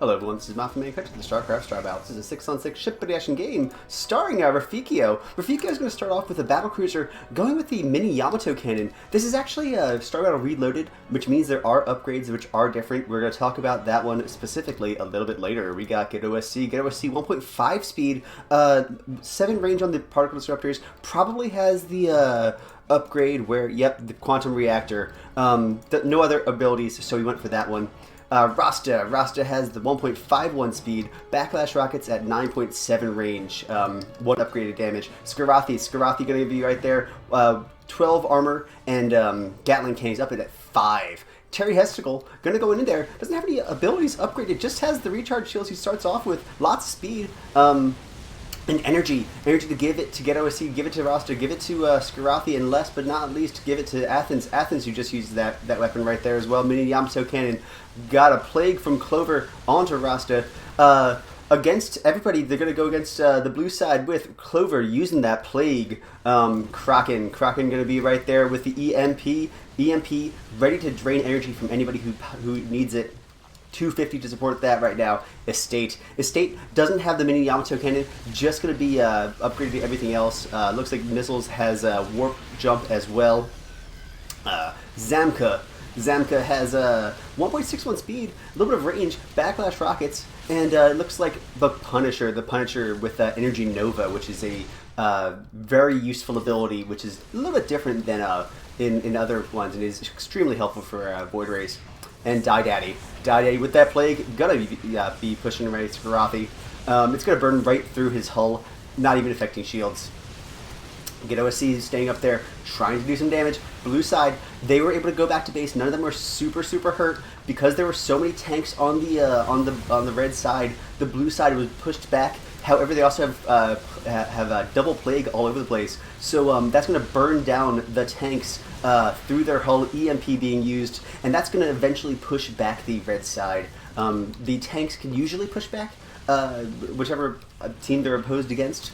Hello everyone, this is MaffumanCasting, the StarCraft Star Battle. This is a 6-on-6 ship action game starring Rafficio. Rafficio is going to start off with a battle cruiser going with the mini Yamato cannon. This is actually a Star Battle reloaded, which means there are upgrades which are different. We're going to talk about that one specifically a little bit later. We got Get OSC 1.5 speed, 7 range on the particle disruptors, probably has the upgrade where, yep, the quantum reactor. No other abilities, so we went for that one. Rasta has the 1.51 speed, backlash rockets at 9.7 range, 1 upgraded damage. Skarathi going to be right there, 12 armor, and Gatling cannons up at 5. Terry Hesticle going to go in there, doesn't have any abilities upgraded, just has the recharge shields he starts off with, lots of speed, and energy to give it to Get OSC, give it to Rasta, give it to Skarathi, and last but not least, give it to Athens. Athens, who just used that weapon right there as well. Mini Yamato cannon, got a plague from Clover onto Rasta. Against everybody, they're going to go against the blue side with Clover using that plague. Kraken going to be right there with the EMP, ready to drain energy from anybody who needs it. 250 to support that right now. Estate doesn't have the mini Yamato cannon, just going to be upgraded to everything else. Looks like missiles has warp jump as well. Zamka has 1.61 speed, a little bit of range, backlash rockets, and it looks like the Punisher with Energy Nova, which is a very useful ability, which is a little bit different than in other ones, and is extremely helpful for Void Rays. And Die Daddy with that plague, gonna be pushing away Skarathi. It's gonna burn right through his hull, not even affecting shields. Get OSC staying up there, trying to do some damage. Blue side, they were able to go back to base. None of them were super hurt because there were so many tanks on the red side. The blue side was pushed back. However, they also have a double plague all over the place. So that's going to burn down the tanks through their hull, EMP being used, and that's going to eventually push back the red side. The tanks can usually push back whichever team they're opposed against.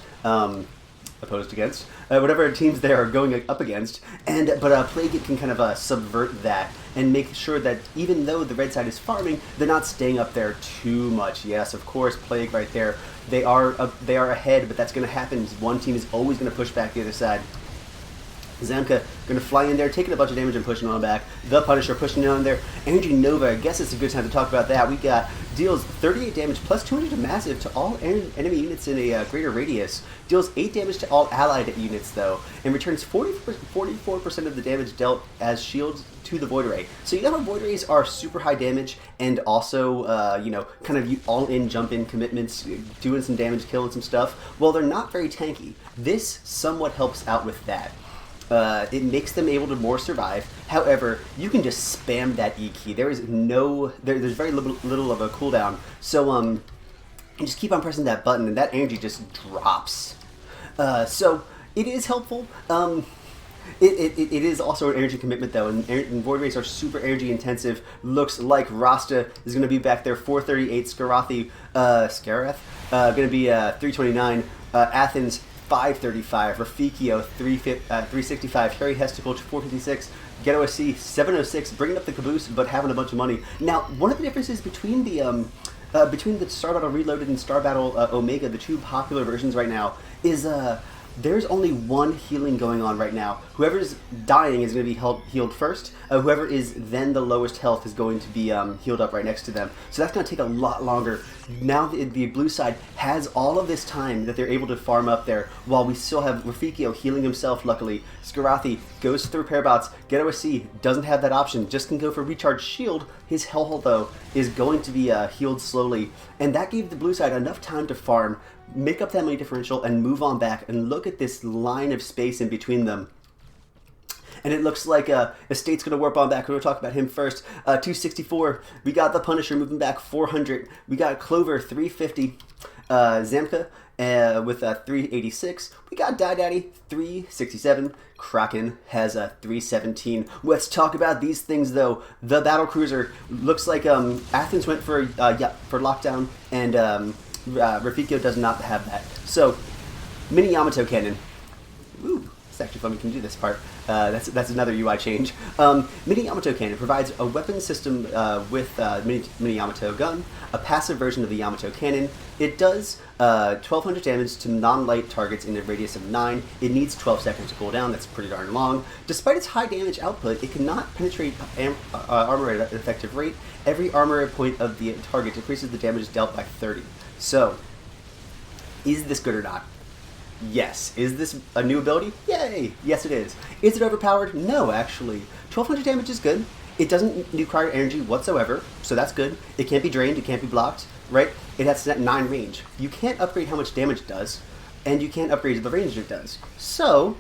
Whatever teams they are going up against, but Plague can kind of subvert that and make sure that even though the red side is farming, they're not staying up there too much. Yes, of course, Plague right there. They are ahead, but that's going to happen. One team is always going to push back the other side. Zamka going to fly in there, taking a bunch of damage and pushing on back. The Punisher pushing on there. Energy Nova, I guess it's a good time to talk about that. We got deals 38 damage plus 200 to massive to all enemy units in a greater radius. Deals 8 damage to all allied units though, and returns 44% of the damage dealt as shields to the Void Ray. So you know how Void Rays are super high damage and also kind of all-in jump-in commitments, doing some damage, killing some stuff. Well, they're not very tanky. This somewhat helps out with that. It makes them able to more survive. However, you can just spam that E key. There's very little of a cooldown. So you just keep on pressing that button, and that energy just drops. So it is helpful. It is also an energy commitment though, and Void Rays are super energy intensive. Looks like Rasta is going to be back there. 438 Skarathi, going to be 329. Athens 535, Rafficio 365, Harry Hesticle 456, Get OSC 706, bringing up the caboose but having a bunch of money. Now, one of the differences between the Star Battle Reloaded and Star Battle Omega, the two popular versions right now, is there's only one healing going on right now. Whoever's dying is going to be healed first. Whoever is then the lowest health is going to be healed up right next to them. So that's going to take a lot longer. Now the blue side has all of this time that they're able to farm up there, while we still have Rafficio healing himself, luckily. Skarathi goes through repair bots. Get OSC doesn't have that option, just can go for recharge shield. His hull, though, is going to be healed slowly. And that gave the blue side enough time to farm, make up that money differential, and move on back. And look at this line of space in between them. And it looks like Estate's going to warp on back. We're going to talk about him first. 264. We got the Punisher moving back 400. We got Clover 350. Zamka with 386. We got Die Daddy 367. Kraken has a 317. Let's talk about these things though. The battle cruiser looks like Athens went for lockdown, and Rafficio does not have that. So mini Yamato cannon. Ooh. It's actually fun we can do this part. That's another UI change. Mini Yamato Cannon provides a weapon system with mini Yamato gun, a passive version of the Yamato Cannon. It does 1200 damage to non-light targets in a radius of 9. It needs 12 seconds to cool down. That's pretty darn long. Despite its high damage output, it cannot penetrate armor at an effective rate. Every armor point of the target decreases the damage dealt by 30. So, is this good or not? Yes. Is this a new ability? Yay! Yes, it is. Is it overpowered? No, actually. 1200 damage is good. It doesn't require energy whatsoever, so that's good. It can't be drained, it can't be blocked, right? It has that 9 range. You can't upgrade how much damage it does, and you can't upgrade the range it does. So,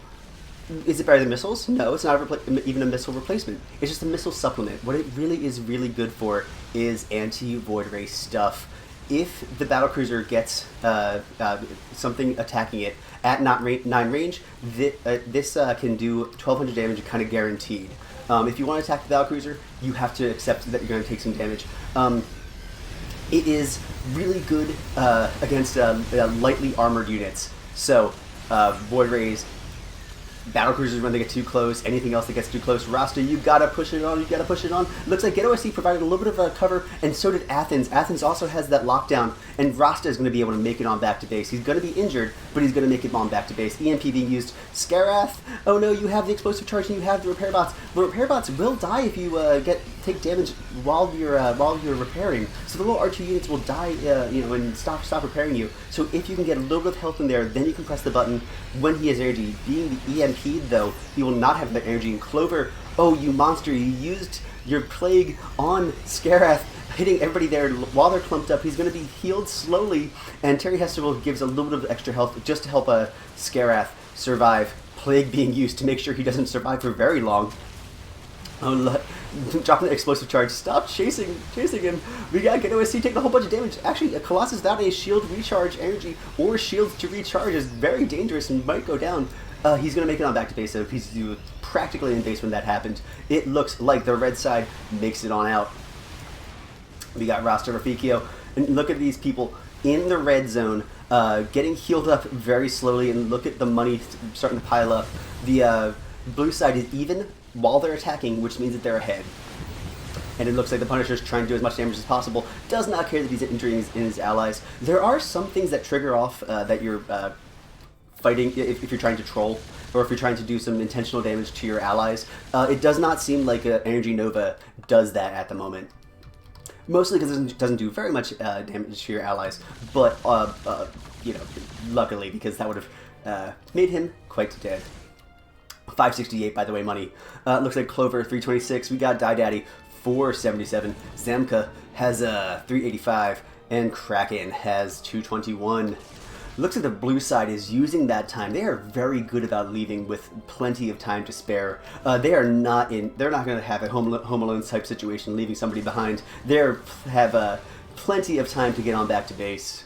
is it better than missiles? No, it's not even a missile replacement. It's just a missile supplement. What it really is really good for is anti-void ray stuff. If the battlecruiser gets something attacking it at 9 range, this can do 1200 damage kind of guaranteed. If you want to attack the battlecruiser, you have to accept that you're going to take some damage. It is really good against lightly armored units. So, void rays, battlecruisers when they get too close, anything else that gets too close. Rasta, you gotta push it on, you gotta push it on. Looks like Get OSC provided a little bit of a cover, and so did Athens. Athens also has that lockdown, and Rasta is going to be able to make it on back to base. He's going to be injured, but he's going to make it on back to base. EMP being used. Scarath, oh no, you have the explosive charge and you have the repair bots. The repair bots will die if you take damage while you're repairing. So the little R2 units will die, and stop repairing you. So if you can get a little bit of health in there, then you can press the button when he has energy. Being the EMP though, he will not have that energy. And Clover, oh you monster, you used your plague on Scarath, hitting everybody there while they're clumped up. He's going to be healed slowly, and Terry Hestival gives a little bit of extra health just to help Scarath survive. Plague being used to make sure he doesn't survive for very long. Oh, dropping the explosive charge. Stop chasing him. We gotta get OSC taking a whole bunch of damage. Actually, a Colossus without a shield recharge energy or shields to recharge is very dangerous and might go down. He's going to make it on back to base, so he's practically in base when that happened. It looks like the red side makes it on out. We got Rasta Rafikio, and look at these people in the red zone, getting healed up very slowly, and look at the money starting to pile up. The blue side is even while they're attacking, which means that they're ahead. And it looks like the Punisher's trying to do as much damage as possible. Does not care that he's injuring his allies. There are some things that trigger off that you're fighting if you're trying to troll, or if you're trying to do some intentional damage to your allies. It does not seem like Energy Nova does that at the moment. Mostly because it doesn't do very much damage to your allies, but luckily, because that would have made him quite dead. 568, by the way, money. Looks like Clover 326. We got Die Daddy 477. Zamka has 385, and Kraken has 221. Looks like the blue side is using that time. They are very good about leaving with plenty of time to spare. They're not going to have a Home Alone type situation, leaving somebody behind. They have plenty of time to get on back to base.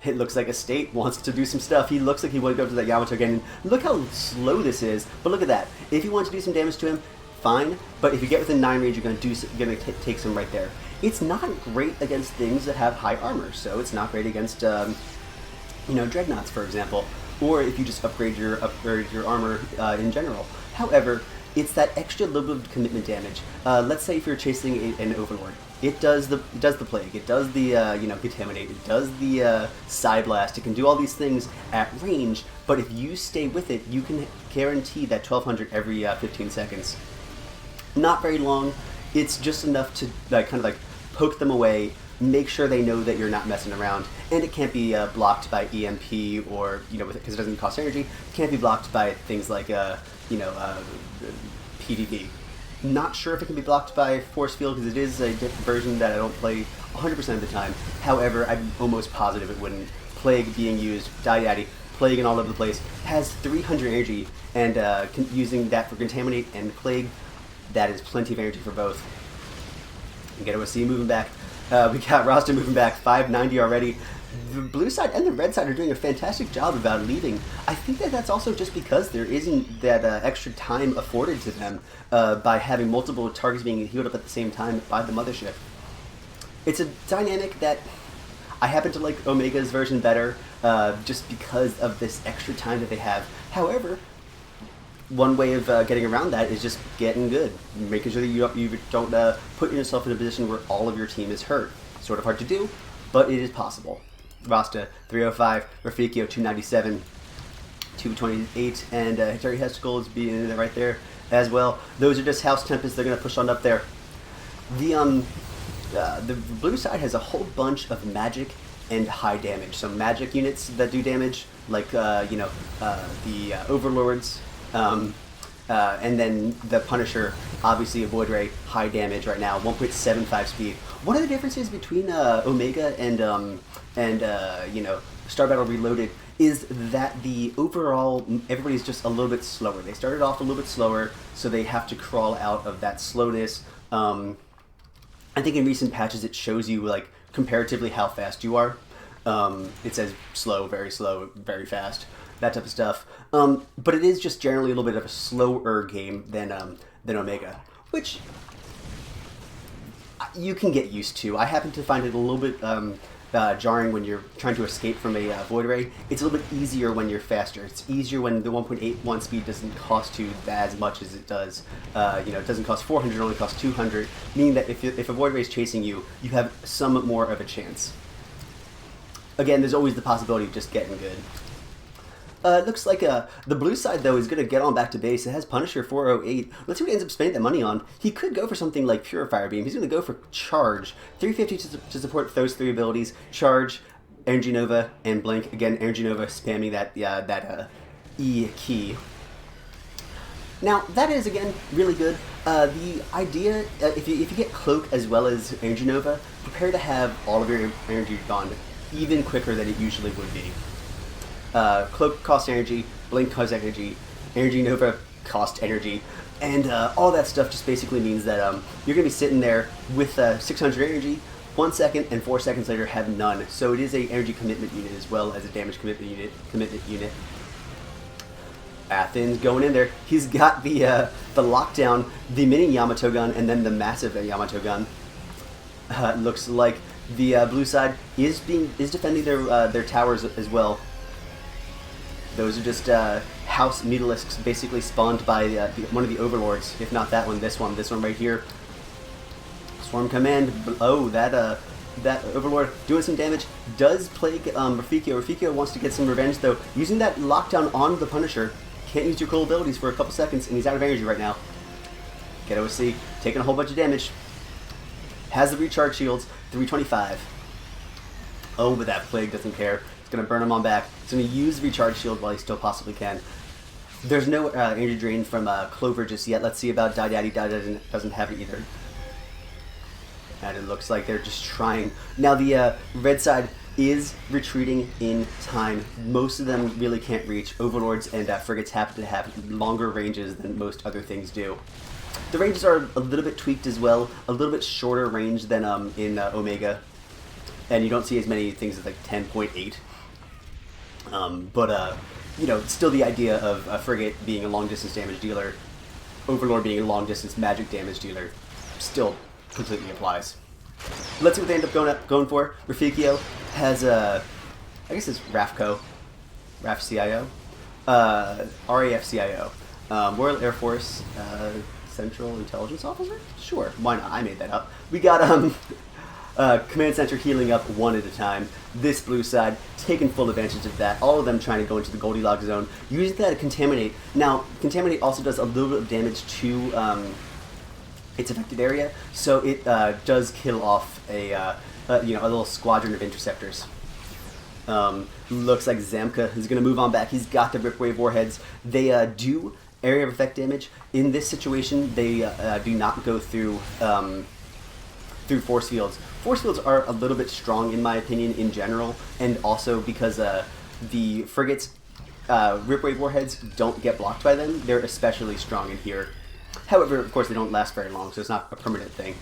It looks like Estate wants to do some stuff. He looks like he would go to that Yamato again. Look how slow this is. But look at that. If you want to do some damage to him, fine. But if you get within 9 range, you're going to take some right there. It's not great against things that have high armor. So it's not great against dreadnoughts, for example, or if you just upgrade your armor in general. However, it's that extra little bit of commitment damage. Let's say if you're chasing an Overlord, it does the plague, it does the contaminate, it does the side blast. It can do all these things at range, but if you stay with it, you can guarantee that 1200 every 15 seconds. Not very long. It's just enough to kind of poke them away. Make sure they know that you're not messing around, and it can't be blocked by EMP or because it doesn't cost energy. It can't be blocked by things like PDV. Not sure if it can be blocked by Force Field because it is a different version that I don't play 100% of the time. However, I'm almost positive it wouldn't. Plague being used, Die Daddy, Plague all over the place, has 300 energy, and using that for Contaminate and Plague, that is plenty of energy for both. You get OSC moving back. We got Rasta moving back, 590 already. The blue side and the red side are doing a fantastic job about leaving. I think that's also just because there isn't that extra time afforded to them by having multiple targets being healed up at the same time by the mothership. It's a dynamic that I happen to like Omega's version better just because of this extra time that they have. However, one way of getting around that is just getting good, making sure that you don't put yourself in a position where all of your team is hurt. Sort of hard to do, but it is possible. Rasta 305, Rafiki 297, 228, and Terry Hesticle is being in there right there as well. Those are just House Tempests. They're going to push on up there. The blue side has a whole bunch of magic and high damage. So magic units that do damage, like the Overlords, and then the Punisher, obviously a Void Ray, high damage right now, 1.75 speed. One of the differences between Omega and Star Battle Reloaded is that the overall, everybody's just a little bit slower. They started off a little bit slower, so they have to crawl out of that slowness. I think in recent patches it shows you like comparatively how fast you are. It says slow, very fast, that type of stuff. But it is just generally a little bit of a slower game than Omega, which you can get used to. I happen to find it a little bit jarring when you're trying to escape from a Void Ray. It's a little bit easier when you're faster. It's easier when the 1.81 speed doesn't cost you as much as it does. It doesn't cost 400, it only costs 200, meaning that if a Void Ray is chasing you, you have some more of a chance. Again, there's always the possibility of just getting good. It looks like the blue side, though, is going to get on back to base. It has Punisher 408. Let's see what he ends up spending that money on. He could go for something like Purifier Beam. He's going to go for Charge. 350 to support those three abilities. Charge, Energy Nova, and Blink. Again, Energy Nova spamming that E key. Now, that is, again, really good. The idea, if you get Cloak as well as Energy Nova, prepare to have all of your energy gone even quicker than it usually would be. Cloak costs energy, Blink costs energy, Energy Nova costs energy, and all that stuff just basically means that you're going to be sitting there with 600 energy, 1 second, and 4 seconds later have none. So it is a energy commitment unit as well as a damage commitment unit. Athens going in there. He's got the lockdown, the mini Yamato gun, and then the massive Yamato gun. Looks like the blue side is defending their towers as well. Those are just house mutilisks basically spawned by one of the overlords. If not that one, this one right here. Swarm command. Oh, that overlord doing some damage. Does plague Rafiki. Rafiki wants to get some revenge though. Using that lockdown on the Punisher. Can't use your cool abilities for a couple seconds, and he's out of energy right now. Get OC, taking a whole bunch of damage. Has the recharge shields, 325. Oh, but that plague doesn't care. It's going to burn him on back. He's going to use the recharge shield while he still possibly can. There's no energy drain from Clover just yet. Let's see about Daddy. Daddy doesn't have it either. And it looks like they're just trying. Now the red side is retreating in time. Most of them really can't reach. Overlords and frigates happen to have longer ranges than most other things do. The ranges are a little bit tweaked as well, a little bit shorter range than in Omega, and you don't see as many things as like 10.8. Still the idea of a frigate being a long-distance damage dealer, Overlord being a long-distance magic damage dealer, still completely applies. Let's see what they end up going for. Rafiki has I guess it's RAFCO, RAFCIO, RAFCIO, Royal Air Force Central Intelligence Officer. Sure, why not? I made that up. We got Command Center healing up one at a time. This blue side taking full advantage of that. All of them trying to go into the Goldilocks zone. Using that to Contaminate. Now, Contaminate also does a little bit of damage to its affected area, so it does kill off a little squadron of interceptors. Looks like Zamka is going to move on back. He's got the Ripwave warheads. They do area of effect damage. In this situation, they do not go through force fields. Force fields are a little bit strong, in my opinion, in general, and also because the frigates' Ripwave warheads don't get blocked by them. They're especially strong in here. However, of course, they don't last very long, so it's not a permanent thing.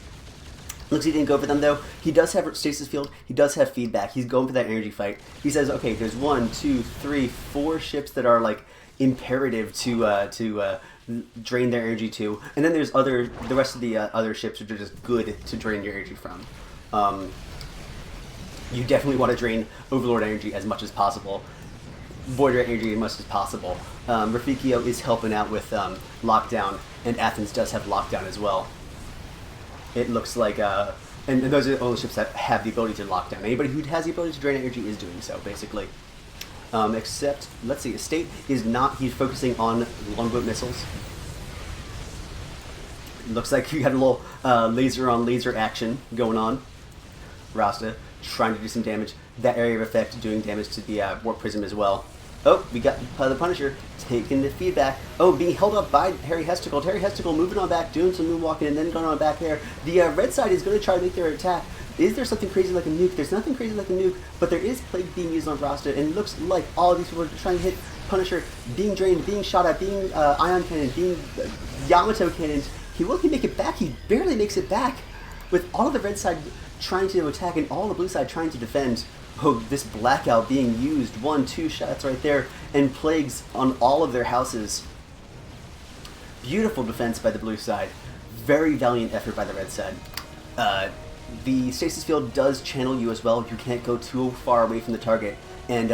Looks like he didn't go for them, though. He does have stasis field. He does have feedback. He's going for that energy fight. He says, okay, there's 1, 2, 3, 4 ships that are, like, imperative to drain their energy to. And then there's the rest of the other ships which are just good to drain your energy from. You definitely want to drain Overlord energy as much as possible. void red energy as much as possible. Rafficio is helping out with lockdown, and Athens does have lockdown as well. It looks like, and those are the only ships that have the ability to lock down. Anybody who has the ability to drain energy is doing so, basically. Except, let's see, Estate is not, he's focusing on longboat missiles. Looks like you got a little laser on laser action going on. Rasta trying to do some damage. That area of effect doing damage to the Warp Prism as well. Oh, we got the Punisher taking the feedback. Oh, being held up by Harry Hesticle. Harry Hesticle moving on back, doing some moonwalking, and then going on back there. The red side is going to try to make their attack. Is there something crazy like a nuke? There's nothing crazy like a nuke, but there is Plague being used on Rasta, and it looks like all of these people are trying to hit Punisher, being drained, being shot at, being Ion Cannon, being Yamato Cannons. He will make it back. He barely makes it back. With all of the red side trying to attack and all the blue side trying to defend. Oh, this blackout being used. 1-2 shots right there. And plagues on all of their houses. Beautiful defense by the blue side. Very valiant effort by the red side. The stasis field does channel you as well. You can't go too far away from the target. And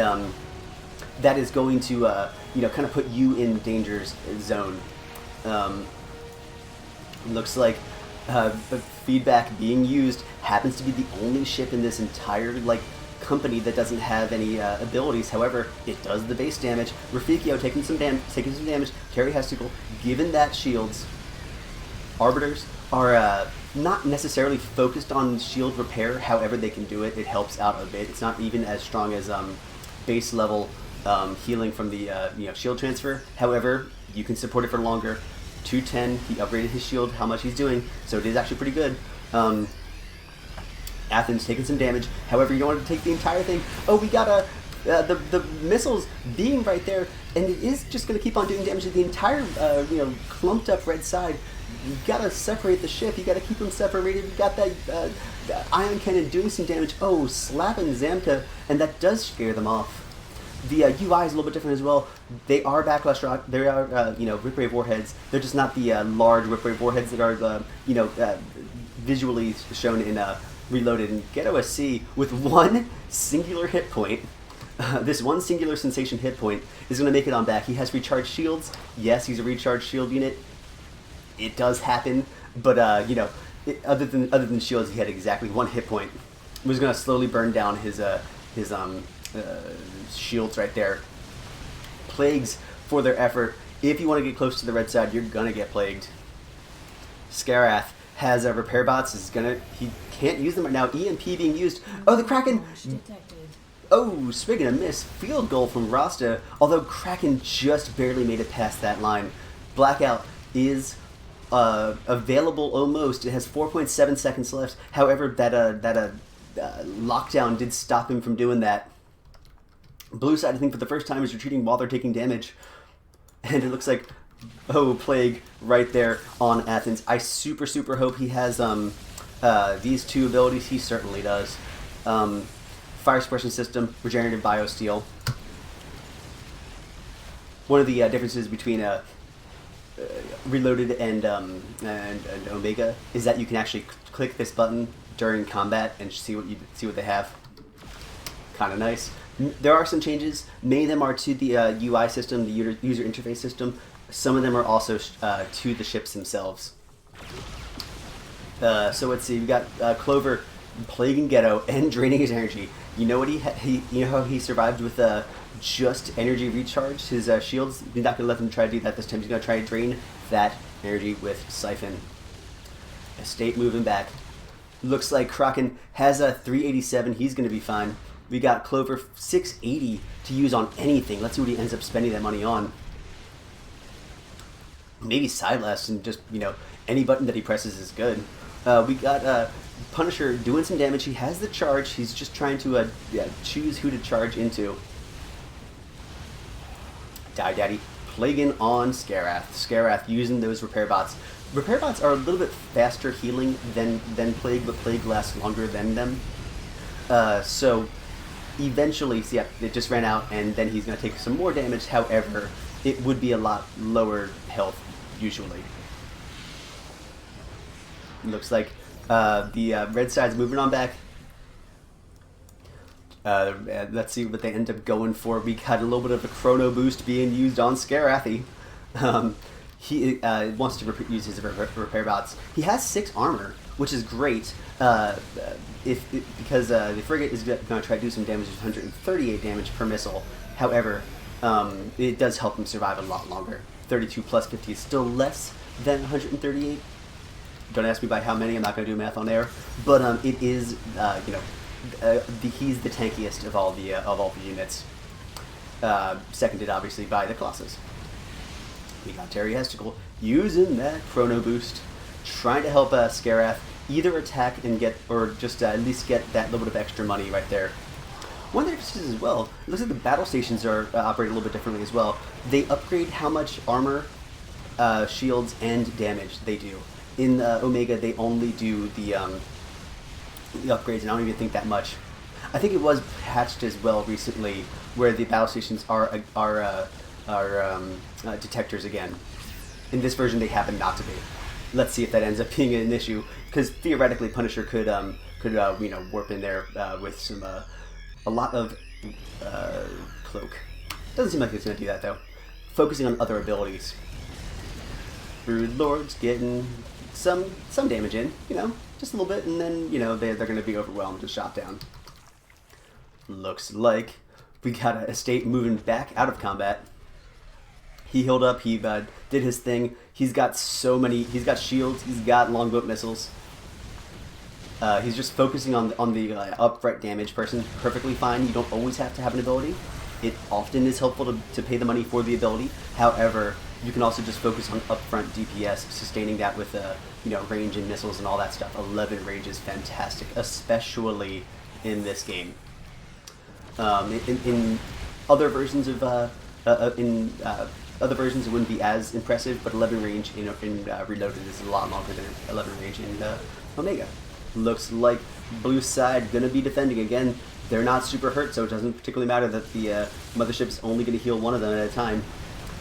that is going to, kind of put you in danger's zone. Looks like the feedback being used happens to be the only ship in this entire company that doesn't have any abilities. However, it does the base damage. Rafficio taking some damage. Terry Hesticle given that shields. Arbiters are not necessarily focused on shield repair. However, they can do it. It helps out a bit. It's not even as strong as base level healing from the shield transfer. However, you can support it for longer. 210, he upgraded his shield, how much he's doing, so it is actually pretty good. Athens taking some damage, however, you don't want to take the entire thing. Oh, we got the missiles being right there, and it is just going to keep on doing damage to the entire, clumped up red side. You got to separate the ship, you got to keep them separated. You got that Ion Cannon doing some damage. Oh, slapping Zamka, and that does scare them off. The UI is a little bit different as well. They are backlash rock. They are, Ripwave warheads. They're just not the large Ripwave warheads that are, visually shown in Reloaded. And Ghetto SC with one singular hit point. This one singular sensation hit point is going to make it on back. He has recharged shields. Yes, he's a recharged shield unit. It does happen, but other than shields, he had exactly one hit point. He was going to slowly burn down his shields right there. Plagues for their effort. If you want to get close to the red side, you're gonna get plagued. Scarath has repair bots. He can't use them right now. EMP being used. Oh, the Kraken. Oh, swing and a miss. Field goal from Rasta. Although Kraken just barely made it past that line. Blackout is available almost. It has 4.7 seconds left. However, that lockdown did stop him from doing that. Blue side, I think, for the first time is retreating while they're taking damage. And it looks like, oh, Plague right there on Athens. I super hope he has these two abilities. He certainly does. Fire suppression system, regenerative biosteel. One of the differences between Reloaded and Omega is that you can actually click this button during combat and see what they have. Kind of nice. There are some changes. Many of them are to the UI system, the user interface system. Some of them are also to the ships themselves. So let's see. We got Clover plaguing Ghetto and draining his energy. You know what you know how he survived with just energy recharge? His shields. He's not gonna let them try to do that this time. He's gonna try to drain that energy with Siphon. Estate moving back. Looks like Kraken has a 387. He's gonna be fine. We got Clover 680 to use on anything. Let's see what he ends up spending that money on. Maybe Sideless, and just, any button that he presses is good. We got Punisher doing some damage. He has the charge. He's just trying to choose who to charge into. Die Daddy plaguing on Scarath. Scarath using those repair bots. Repair bots are a little bit faster healing than Plague, but Plague lasts longer than them. So eventually, so yeah, it just ran out, and then he's going to take some more damage. However, it would be a lot lower health, usually. Looks like the red side's moving on back. Let's see what they end up going for. We got a little bit of a chrono boost being used on Scarathi. He wants to use his repair bots. He has 6 armor, which is great. Because the frigate is going to try to do some damage, 138 damage per missile. However, it does help him survive a lot longer. 32 plus 50 is still less than 138. Don't ask me by how many. I'm not going to do math on air. But it is, he's the tankiest of all the units. Seconded, obviously, by the Colossus. We got Terry Hesticle using that chrono boost, trying to help Scarath either attack and get, or just at least get that little bit of extra money right there. One of the differences as well, it looks like the battle stations are operate a little bit differently as well. They upgrade how much armor, shields, and damage they do. In Omega, they only do the upgrades, and I don't even think that much. I think it was patched as well recently, where the battle stations are detectors again. In this version, they happen not to be. Let's see if that ends up being an issue, because theoretically, Punisher could warp in there with some a lot of cloak. Doesn't seem like it's going to do that though. Focusing on other abilities. Brood Lord's getting some damage in, just a little bit, and then they're going to be overwhelmed and shot down. Looks like we got an estate moving back out of combat. He healed up. He did his thing. He's got he's got shields. He's got longboat missiles. He's just focusing on the upright damage person. Perfectly fine. You don't always have to have an ability. It often is helpful to pay the money for the ability. However, you can also just focus on upfront DPS, sustaining that with range and missiles and all that stuff. 11 range is fantastic, especially in this game. In other versions of other versions, it wouldn't be as impressive, but 11 range in Reloaded is a lot longer than 11 range in Omega. Looks like blue side gonna be defending again. They're not super hurt, so it doesn't particularly matter that the mothership's only gonna heal one of them at a time.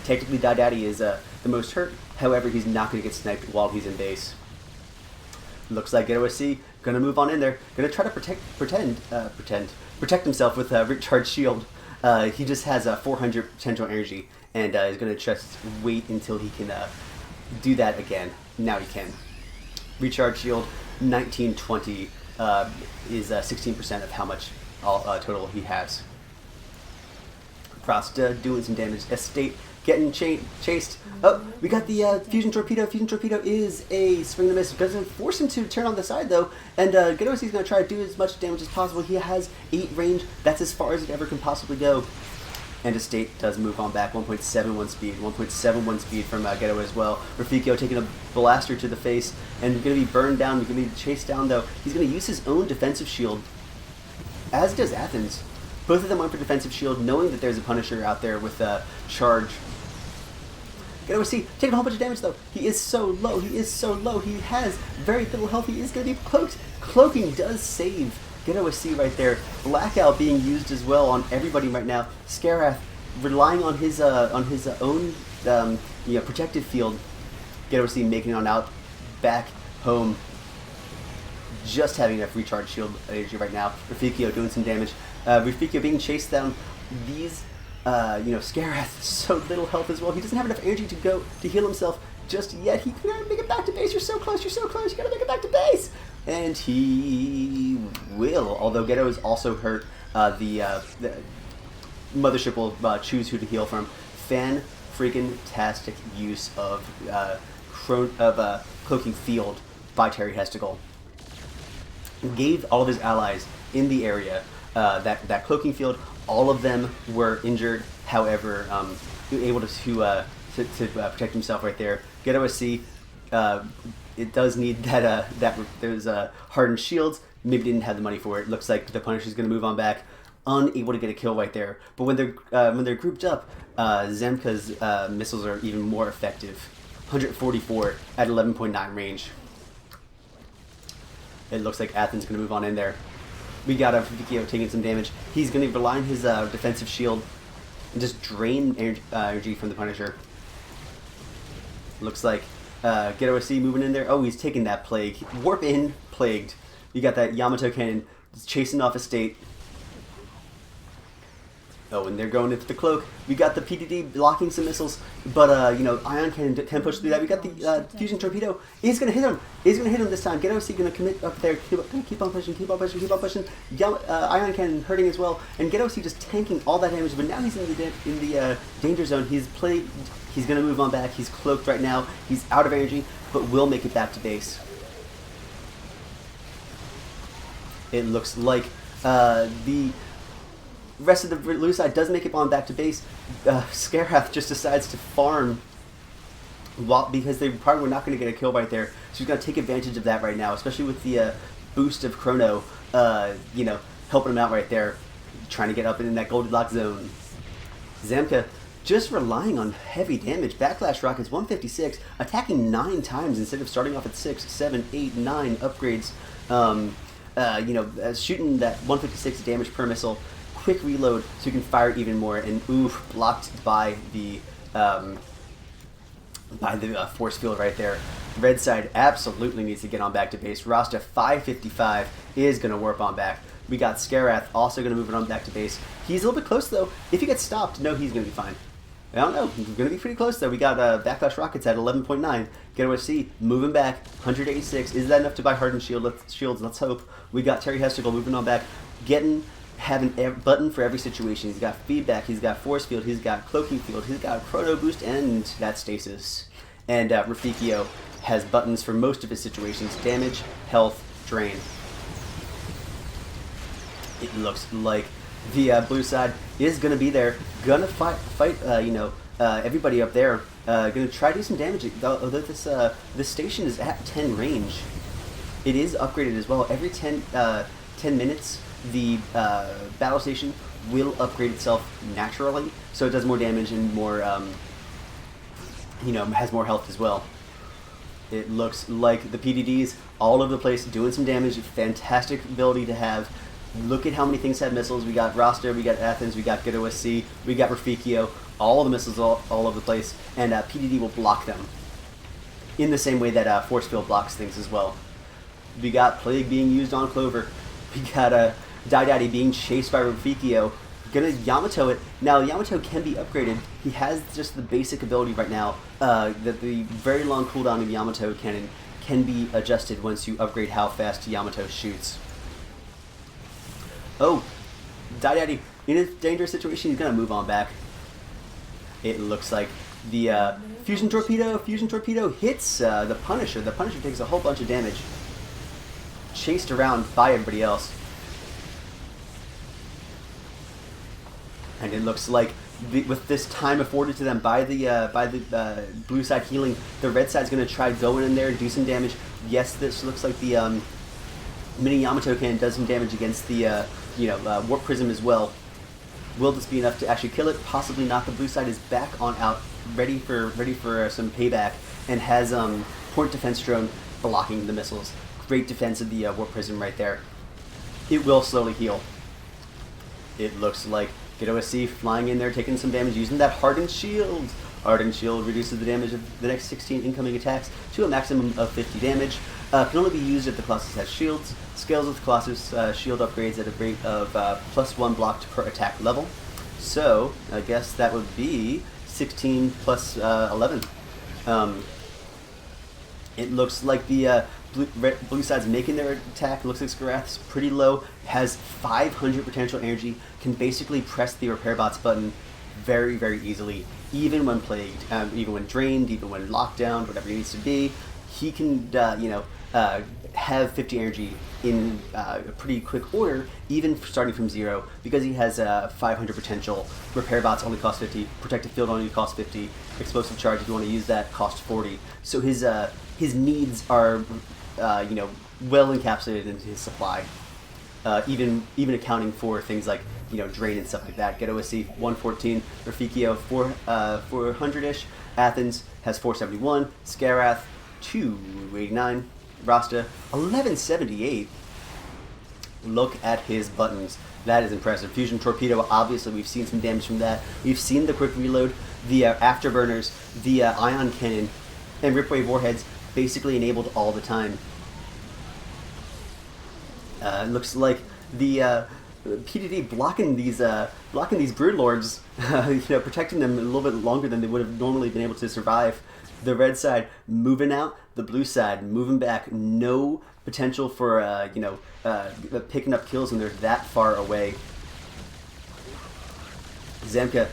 Technically, Daddy is the most hurt. However, he's not gonna get sniped while he's in base. Looks like OSC gonna move on in there. Gonna try to protect himself with a recharged shield. He just has 400 potential energy, and is gonna just wait until he can do that again. Now he can. Recharge shield, 1920 is 16% of how much total he has. Frost doing some damage. Estate getting chased. Oh, we got the Fusion Torpedo. Fusion Torpedo is a swing and miss. Doesn't force him to turn on the side though. And Gedowski is going to try to do as much damage as possible. He has 8 range. That's as far as it ever can possibly go. And Estate does move on back. 1.71 speed. 1.71 speed from Gedo as well. Rafiko taking a blaster to the face and going to be burned down. Going to be chased down though. He's going to use his own defensive shield, as does Athens. Both of them went for defensive shield, knowing that there's a Punisher out there with a charge. Gedowski taking a whole bunch of damage though. He is so low. He is so low. He has very little health. He is going to be cloaked. Cloaking does save Gedowski right there. Blackout being used as well on everybody right now. Scarath relying on his own protective field. Gedowski making it on out back home. Just having enough recharge shield energy right now. Rafiko doing some damage. Rafiko being chased down. These Scarath so little health as well. He doesn't have enough energy to heal himself just yet. He can't make it back to base. You're so close. You're so close. You gotta make it back to base. And he will. Although Gedo is also hurt, the mothership will choose who to heal from. Fan-freaking-tastic use of cloaking field by Terry Hesticle. Gave all of his allies in the area that cloaking field. All of them were injured, however, able to protect himself right there. Gedowski, it does need that those hardened shields. Maybe didn't have the money for it. Looks like the Punisher's going to move on back, unable to get a kill right there. But when they're grouped up, Zemka's missiles are even more effective. 144 at 11.9 range. It looks like Athens going to move on in there. We got Fikio taking some damage. He's going to rely on his defensive shield and just drain energy from the Punisher. Looks like Gedowski moving in there. Oh, he's taking that plague. Warp in, plagued. You got that Yamato cannon chasing off Estate. Oh, and they're going into the cloak. We got the PDD blocking some missiles, but Ion Cannon can push through that. We got the Fusion Torpedo. He's gonna hit him. He's gonna hit him this time. Get OC gonna commit up there. Keep on pushing. Keep on pushing. Keep on pushing. Ion Cannon hurting as well, and Get OC just tanking all that damage. But now he's in the danger zone. He's gonna move on back. He's cloaked right now. He's out of energy, but will make it back to base. It looks like the rest of the blue side does make it on back to base. Scareth just decides to farm because they probably were not going to get a kill right there. So he's going to take advantage of that right now, especially with the boost of Chrono, helping him out right there, trying to get up in that Goldilocks zone. Zamka just relying on heavy damage. Backlash Rockets 156, attacking 9 times instead of starting off at 6, 7, 8, 9 upgrades. Shooting that 156 damage per missile. Quick reload so you can fire even more, and blocked by the force field right there. Red side absolutely needs to get on back to base. Rasta 555 is going to warp on back. We got Scareth also going to move it on back to base. He's a little bit close though. If he gets stopped, no, he's going to be fine. I don't know. He's going to be pretty close though. We got Backlash Rockets at 11.9. Get OSC moving back. 186. Is that enough to buy Hardened Shields? Let's hope. We got Terry Hesticle moving on back. Having a button for every situation. He's got feedback, he's got force field, he's got cloaking field, he's got chrono boost, and that stasis. And Rafficio has buttons for most of his situations: damage, health, drain. It looks like the blue side is going to be there, gonna fight everybody up there. Gonna try to do some damage. Although this station is at 10 range, it is upgraded as well. Every 10 minutes. The battle station will upgrade itself naturally, so it does more damage and more, has more health as well. It looks like the PDDs all over the place doing some damage. Fantastic ability to have. Look at how many things have missiles. We got Roster, we got Athens, we got GetOSC, we got Rafficio. All of the missiles all over the place, and PDD will block them in the same way that Force Field blocks things as well. We got Plague being used on Clover. We got Daddy being chased by Rafficio. Gonna Yamato it. Now, Yamato can be upgraded. He has just the basic ability right now that the very long cooldown of Yamato cannon can be adjusted once you upgrade how fast Yamato shoots. Oh, Daddy, in a dangerous situation, he's gonna move on back. It looks like the Fusion Torpedo hits the Punisher. The Punisher takes a whole bunch of damage. Chased around by everybody else. And it looks like with this time afforded to them by the blue side healing, the red side's going to try going in there and do some damage. Yes, this looks like the mini Yamato cannon does some damage against the Warp Prism as well. Will this be enough to actually kill it? Possibly not. The blue side is back on out, ready for some payback, and has Point Defense Drone blocking the missiles. Great defense of the Warp Prism right there. It will slowly heal. It looks like GetOSC flying in there, taking some damage, using that Hardened Shield. Hardened Shield reduces the damage of the next 16 incoming attacks to a maximum of 50 damage. Can only be used if the Colossus has shields. Scales with Colossus shield upgrades at a rate of +1 blocked per attack level. So, I guess that would be 16 plus 11. It looks like the blue side's making their attack. Looks like Scareth's pretty low. Has 500 potential energy. Can basically press the repair bots button very, very easily. Even when plagued, even when drained, even when locked down, whatever it needs to be. He can, have 50 energy in a pretty quick order, even starting from 0, because he has 500 potential. Repair bots only cost 50. Protective field only costs 50. Explosive charge, if you want to use that, costs 40. So his needs are, well encapsulated into his supply. Even accounting for things like drain and stuff like that. GetOSC 114, Rafficio 400-ish. Athens has 471. Scareth 289. Rasta 1178. Look at his buttons. That is impressive. Fusion Torpedo, obviously we've seen some damage from that. We've seen the quick reload, the afterburners, the ion cannon, and Ripwave warheads basically enabled all the time. Looks like the PDD blocking these broodlords, protecting them a little bit longer than they would have normally been able to survive. The red side moving out, the blue side moving back. No potential for picking up kills when they're that far away. Zemka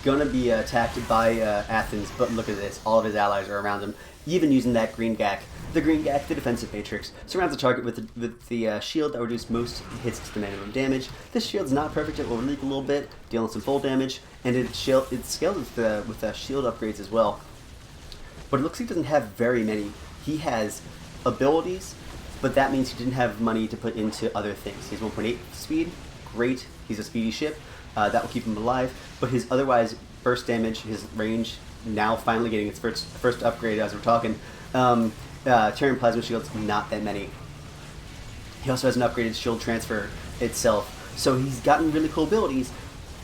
gonna be attacked by Athens, but look at this. All of his allies are around him, even using that green gack. The green gack, the defensive matrix, surrounds the target with the shield that reduces most hits to the minimum damage. This shield's not perfect, it will leak a little bit, dealing some full damage, and it's scaled with shield upgrades as well. But it looks like he doesn't have very many. He has abilities, but that means he didn't have money to put into other things. He's 1.8 speed, great, he's a speedy ship, that will keep him alive, but his otherwise burst damage, his range, now finally getting its first upgrade as we're talking. Terran plasma shields, not that many. He also has an upgraded shield transfer itself, so he's gotten really cool abilities,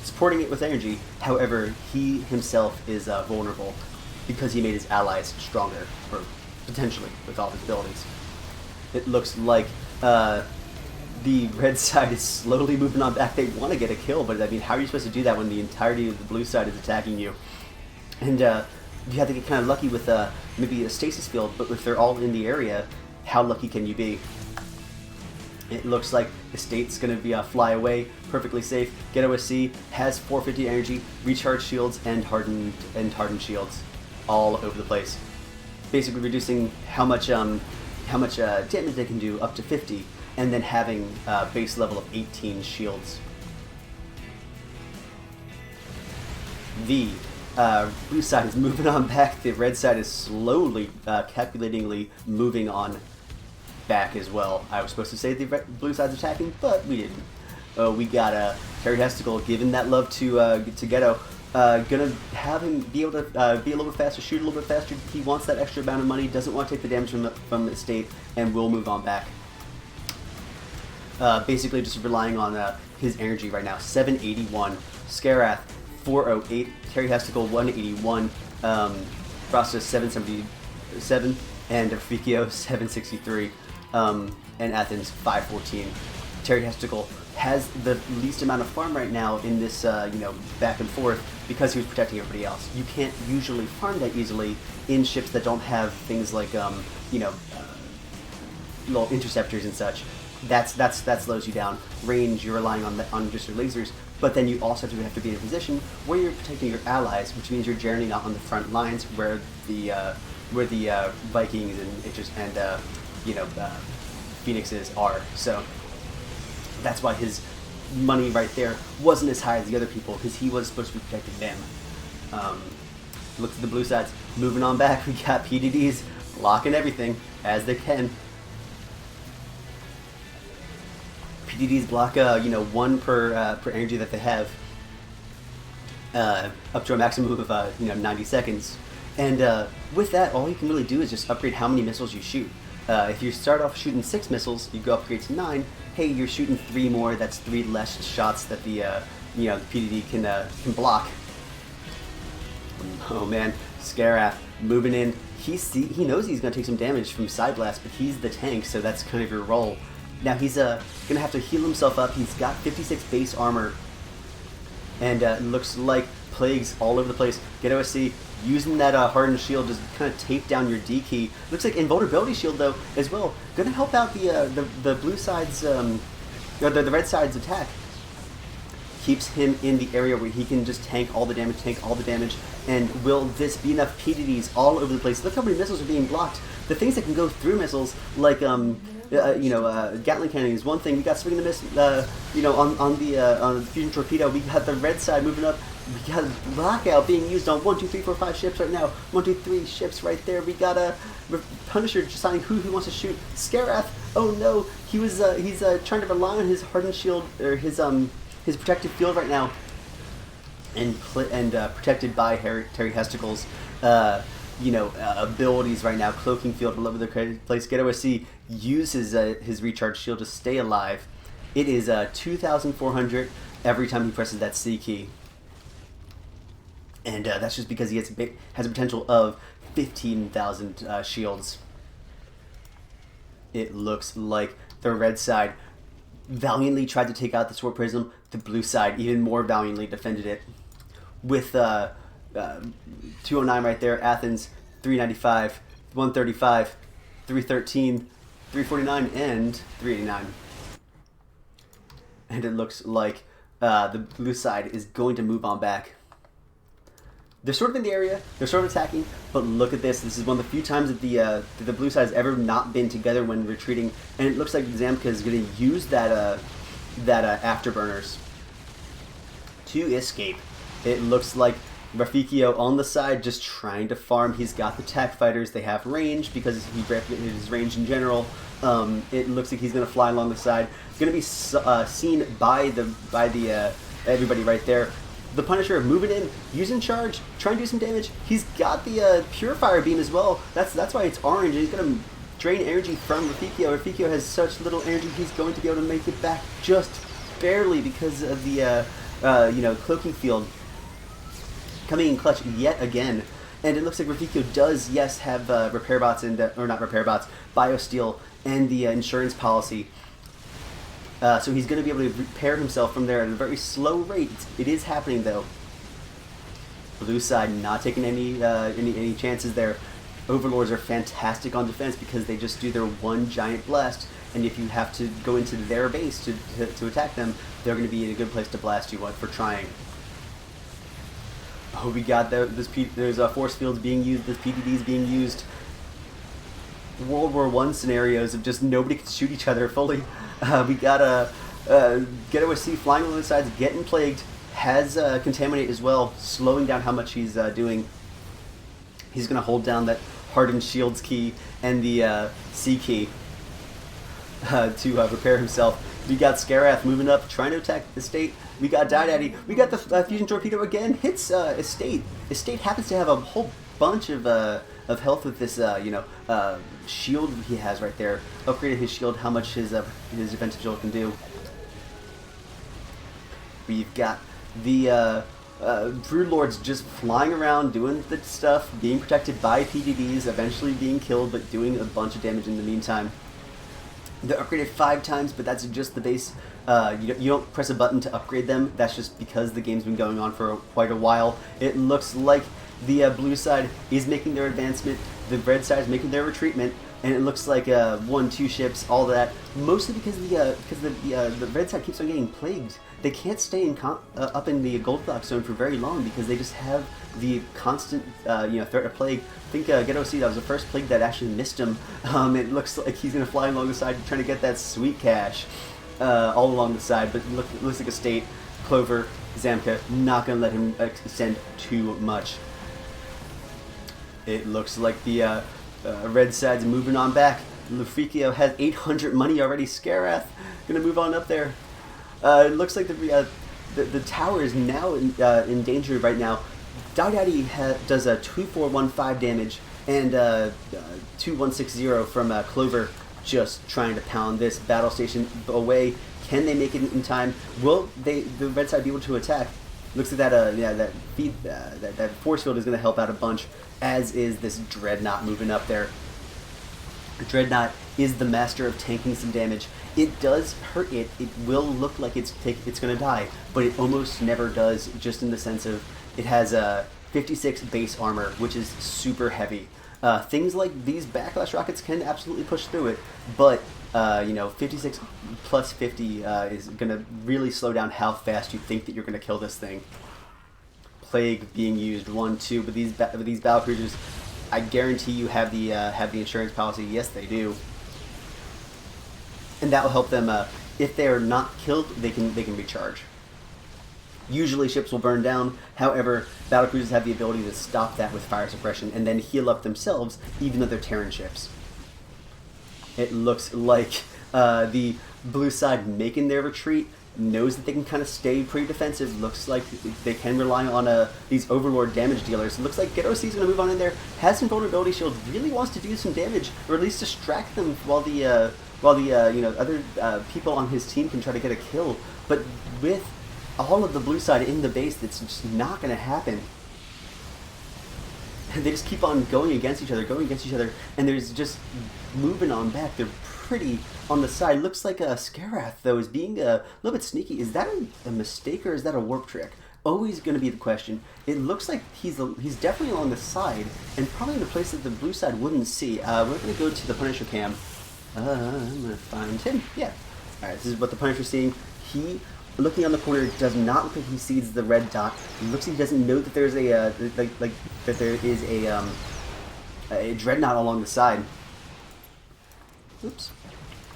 supporting it with energy. However, he himself is vulnerable because he made his allies stronger, or potentially with all of his abilities. It looks like the red side is slowly moving on back. They want to get a kill, but I mean, how are you supposed to do that when the entirety of the blue side is attacking you? And you have to get kind of lucky with maybe a stasis field, but if they're all in the area, how lucky can you be? It looks like the state's going to be fly away, perfectly safe. Get OSC, has 450 energy, recharge shields, and hardened shields all over the place. Basically reducing how much damage they can do up to 50, and then having base level of 18 shields. The blue side is moving on back. The red side is slowly, calculatingly moving on back as well. I was supposed to say the blue side's attacking, but we didn't. We got Terry Hesticle giving that love to Ghetto. Gonna have him be able to be a little bit faster, shoot a little bit faster. He wants that extra amount of money, doesn't want to take the damage from the state, and will move on back. Basically just relying on his energy right now. 781. Skarath 408. Terry Hesticle 181. Rasta 777. And Fikio 763. And Athens 514. Terry Hesticle has the least amount of farm right now in this back and forth because he was protecting everybody else. You can't usually farm that easily in ships that don't have things like little interceptors and such. That slows you down. Range, you're relying on just your lasers, but then you also have to be in a position where you're protecting your allies, which means you're generally not on the front lines where the Vikings and Phoenixes are. So that's why his money right there wasn't as high as the other people, because he was supposed to be protecting them. Look at the blue sides moving on back. We got PDDs blocking everything as they can. PDDs block 1 per energy that they have, up to a maximum of 90 seconds. And with that, all you can really do is just upgrade how many missiles you shoot. If you start off shooting 6 missiles, you go upgrade to 9. Hey, you're shooting 3 more. That's 3 less shots that the PDD can block. Oh man, Skarath moving in. He knows he's gonna take some damage from Side Blast, but he's the tank, so that's kind of your role. Now he's gonna have to heal himself up. He's got 56 base armor, and looks like plagues all over the place. Get OSC. Using that hardened shield just kind of tape down your D key. Looks like invulnerability shield though as well. Gonna help out the blue side's or the red side's attack. Keeps him in the area where he can just tank all the damage. And will this be enough PDDs all over the place? Look how many missiles are being blocked. The things that can go through missiles, like Gatling cannon is one thing. We got swing the missile, on the fusion torpedo. We got the red side moving up. We got Blackout being used on 1, 2, 3, 4, 5 ships right now. 1, 2, 3 ships right there. We got a Punisher deciding who he wants to shoot. Skarath. Oh no, he's trying to rely on his hardened shield or his protective field right now, and protected by Terry Hesticle's abilities right now. Cloaking field all over the place. Get OSC uses his recharge shield to stay alive. It is 2,400 every time he presses that C key. And that's just because he has a potential of 15,000 shields. It looks like the red side valiantly tried to take out the Sword Prism. The blue side even more valiantly defended it with 209 right there. Athens 395, 135, 313, 349, and 389. And it looks like the blue side is going to move on back. They're sort of in the area, they're sort of attacking, but look at this. This is one of the few times that the blue side has ever not been together when retreating, and it looks like Zamka is going to use that afterburners to escape. It looks like Rafficio on the side just trying to farm. He's got the tech fighters, they have range because he his range in general. It looks like he's going to fly along the side. It's going to be seen by the everybody right there. The Punisher moving in, using charge, trying to do some damage. He's got the Purifier Beam as well. That's why it's orange. He's going to drain energy from Rafficio. Rafficio has such little energy, he's going to be able to make it back just barely because of the cloaking field coming in clutch yet again. And it looks like Rafficio does, yes, have repair bots and or not repair bots, biosteel and the insurance policy. So he's going to be able to repair himself from there at a very slow rate. It is happening though. Blue side not taking any chances there. Overlords are fantastic on defense because they just do their one giant blast, and if you have to go into their base to attack them, they're going to be in a good place to blast you for trying. Oh, we got there's force fields being used, there's PDDs being used. World War I scenarios of just nobody can shoot each other fully. We got Getaway C flying on the sides, getting plagued, has Contaminate as well, slowing down how much he's doing. He's going to hold down that Hardened Shields key and the C key to repair himself. We got Scarath moving up, trying to attack Estate. We got Daddy. We got the Fusion Torpedo again, hits Estate. Estate happens to have a whole bunch of health with this, shield he has right there. Upgraded his shield, how much his defensive shield can do. We've got the Brood Lords just flying around, doing the stuff, being protected by PDDs, eventually being killed, but doing a bunch of damage in the meantime. They're upgraded 5 times, but that's just the base. You don't press a button to upgrade them. That's just because the game's been going on for quite a while. It looks like the blue side is making their advancement, the red side is making their retreatment, and it looks like 1-2 ships, all that. Mostly because the red side keeps on getting plagued. They can't stay up in the Goldlock zone for very long because they just have the constant threat of plague. I think Get OC, that was the first plague that actually missed him. It looks like he's going to fly along the side trying to get that sweet cash all along the side, but it looks like Estate, Clover, Zamka, not going to let him extend too much. It looks like the red side's moving on back. Rafficio has 800 money already. Scarath going to move on up there. It looks like the tower is now in danger right now. Daddy does a 2415 damage and 2160 from Clover, just trying to pound this battle station away. Can they make it in time? Will the red side be able to attack? Looks like that force field is going to help out a bunch, as is this Dreadnought moving up there. Dreadnought is the master of tanking some damage. It does hurt it. It will look like it's going to die, but it almost never does, just in the sense of it has a 56 base armor, which is super heavy. Things like these backlash rockets can absolutely push through it, but 56 plus 50 is going to really slow down how fast you think that you're going to kill this thing. Plague being used, 1-2, but these battle cruisers, I guarantee you have the insurance policy. Yes, they do, and that will help them. If they are not killed, they can recharge. Usually ships will burn down. However, battle cruisers have the ability to stop that with fire suppression and then heal up themselves, even though they're Terran ships. It looks like the blue side making their retreat, knows that they can kind of stay pretty defensive. Looks like they can rely on these Overlord damage dealers. It looks like Get OC is going to move on in there, has some vulnerability shield, really wants to do some damage, or at least distract them while the other people on his team can try to get a kill. But with all of the blue side in the base, that's just not going to happen. And they just keep on going against each other, and there's just moving on back. They're pretty on the side. Looks like a Scarrath, though, is being a little bit sneaky. Is that a mistake, or is that a warp trick? Always going to be the question. It looks like he's definitely along the side, and probably in a place that the blue side wouldn't see. We're going to go to the Punisher cam. I'm going to find him. Yeah. Alright, this is what the Punisher's seeing. He, looking on the corner, does not look like he sees the red dot. It looks like he doesn't know that there's that there is a dreadnought along the side. Oops.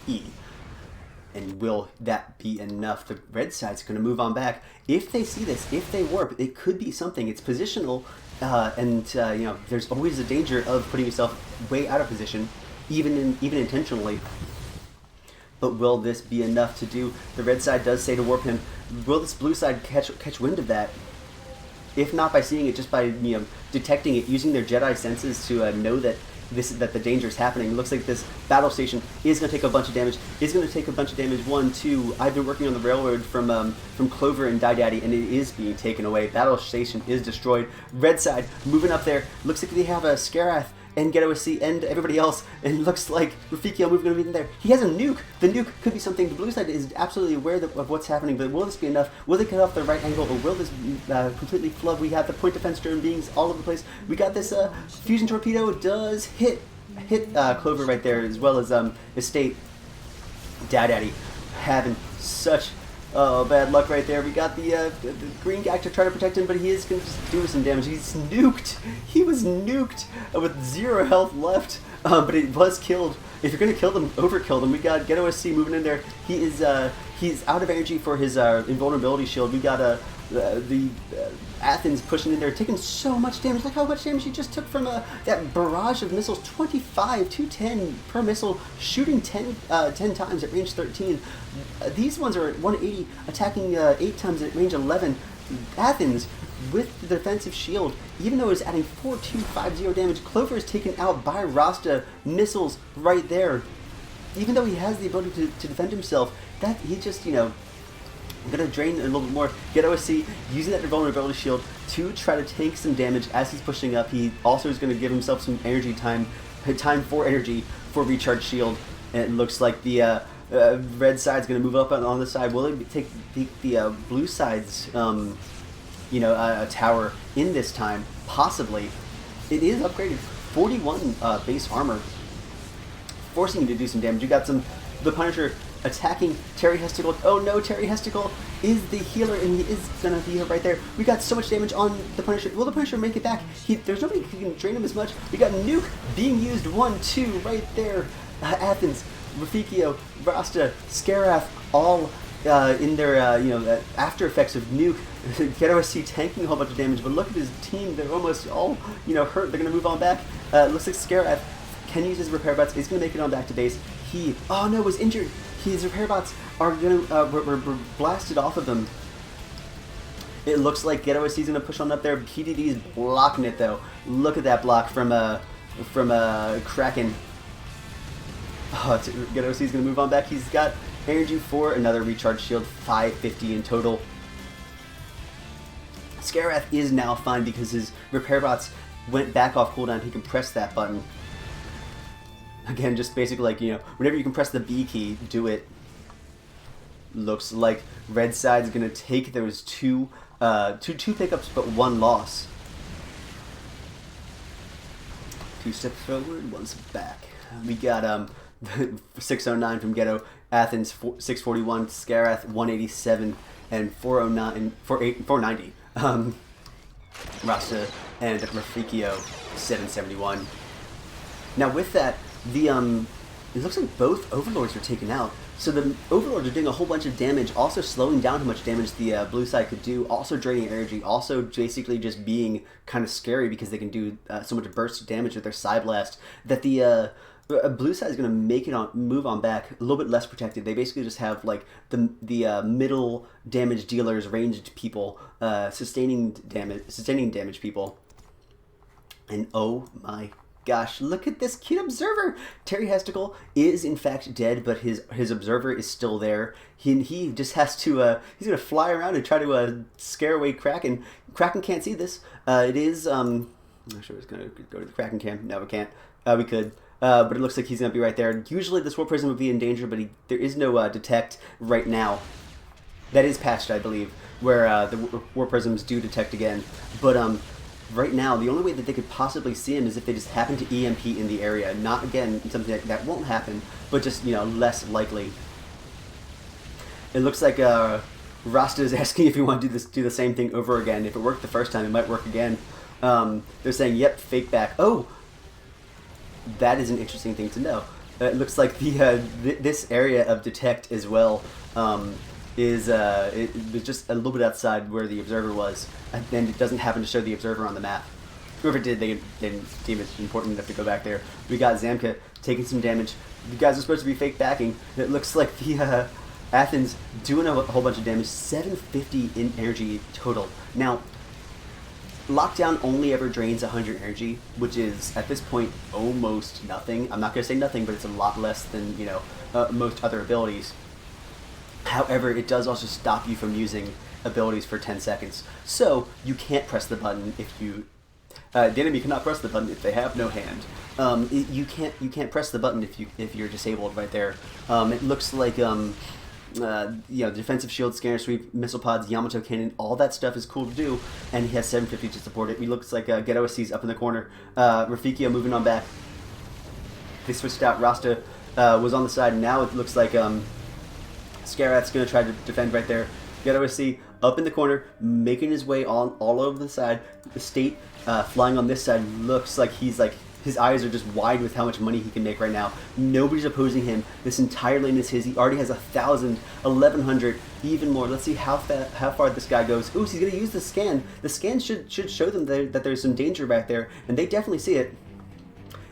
E. And will that be enough? The red side's going to move on back. If they see this, if they warp, it could be something. It's positional, and you know, there's always a danger of putting yourself way out of position, even intentionally. But will this be enough to do? The red side does say to warp him. Will this blue side catch wind of that? If not by seeing it, just by detecting it, using their Jedi senses to know that the danger is happening. It looks like this battle station is going to take a bunch of damage. One, two. I've been working on the railroad from Clover and Die Daddy, and it is being taken away. Battle station is destroyed. Red side moving up there. Looks like they have a Scarrath and Ghetto SC and everybody else, and it looks like Rafficio moving in there. He has a nuke. The nuke could be something. The blue side is absolutely aware of what's happening, but will this be enough? Will they cut off the right angle, or will this completely flub? We have the point defense drone beings all over the place. We got this fusion torpedo. It does hit Clover right there, as well as Estate. Daddy having such bad luck right there. We got the green guy to try to protect him, but he is going to just do some damage. He's nuked. He was nuked with 0 health left, but it was killed. If you're going to kill them, overkill them. We got Ghetto SC moving in there. He's out of energy for his invulnerability shield. We got the Athens pushing in there, taking so much damage. Look how much damage he just took from that barrage of missiles. 25, 210 per missile, shooting 10 times at range 13. These ones are at 180, attacking 8 times at range 11. Athens, with the defensive shield, even though it's adding 4250 damage, Clover is taken out by Rasta missiles right there. Even though he has the ability to defend himself, that he just, going to drain a little bit more. Get OSC using that invulnerability shield to try to tank some damage as he's pushing up. He also is going to give himself some energy time for energy for recharge shield. And it looks like the red side's going to move up on the side. Will it take the blue side's a tower in this time? Possibly. It is upgraded. 41 base armor, forcing him to do some damage. You got the Punisher attacking Terry Hesticle. Oh no, Terry Hesticle is the healer, and he is going to be right there. We got so much damage on the Punisher. Will the Punisher make it back? There's nobody who can drain him as much. We got Nuke being used. 1, 2 right there. Athens, Rafficio, Rasta, Scarrath, all in their after effects of Nuke. Ghetto SC tanking a whole bunch of damage, but look at his team. They're almost all hurt. They're going to move on back. Looks like Scarrath can use his repair bots. He's going to make it on back to base. He was injured. His repair bots are going to were blasted off of them. It looks like Ghetto SC is going to push on up there. PDD is blocking it though. Look at that block from Kraken. Ghetto SC is going to move on back. He's got energy for another recharge shield, 550 in total. Scarrath is now fine because his repair bots went back off cooldown. He can press that button. Again, just basically like, whenever you can press the B key, do it. Looks like red side's going to take those two pickups but 1 loss. 2 steps forward, 1 step back. We got 609 from Ghetto, Athens 641, Scarrath 187, and 490. Rasta and Rafficio 771. Now with that, it looks like both Overlords are taken out. So the Overlords are doing a whole bunch of damage, also slowing down how much damage the blue side could do, also draining energy, also basically just being kind of scary because they can do so much burst damage with their Psy Blast, that the blue side is going to move on back, a little bit less protected. They basically just have like the middle damage dealers, ranged people, sustaining damage people. And oh my gosh, look at this cute observer! Terry Hesticle is in fact dead, but his observer is still there. He just has to, he's going to fly around and try to scare away Kraken. Kraken can't see this. It is, I'm not sure it's going to go to the Kraken camp. No, we can't. We could. But it looks like he's going to be right there. Usually this Warp Prism would be in danger, but there is no detect right now. That is patched, I believe, where the Warp Prisms do detect again. But right now, the only way that they could possibly see him is if they just happen to EMP in the area. Not, again, something that won't happen, but just, less likely. It looks like Rasta is asking if you want to do the same thing over again. If it worked the first time, it might work again. They're saying, yep, fake back. Oh! That is an interesting thing to know. It looks like this area of detect as well it was just a little bit outside where the observer was, and it doesn't happen to show the observer on the map. Whoever did, they didn't deem it important enough to go back there. We got Zamka taking some damage. You guys are supposed to be fake backing. It looks like the Athens doing a whole bunch of damage. 750 in energy total. Now, Lockdown only ever drains 100 energy, which is, at this point, almost nothing. I'm not going to say nothing, but it's a lot less than, most other abilities. However, it does also stop you from using abilities for 10 seconds. So, you can't press the button if you... the enemy cannot press the button if they have no hand. You can't press the button if you're disabled right there. It looks like... defensive shield, scanner sweep, missile pods, Yamato cannon, all that stuff is cool to do, and he has 750 to support it. He looks like Get OSC's up in the corner. Rafikio moving on back. They switched out. Rasta was on the side. Now it looks like Scarat's going to try to defend right there. Get OSC up in the corner, making his way all over the side. The State flying on this side looks like his eyes are just wide with how much money he can make right now. Nobody's opposing him. This entire lane is his. He already has 1,000, 1,100, even more. Let's see how far this guy goes. Ooh, so he's going to use the scan. The scan should show them that there's some danger back there, and they definitely see it.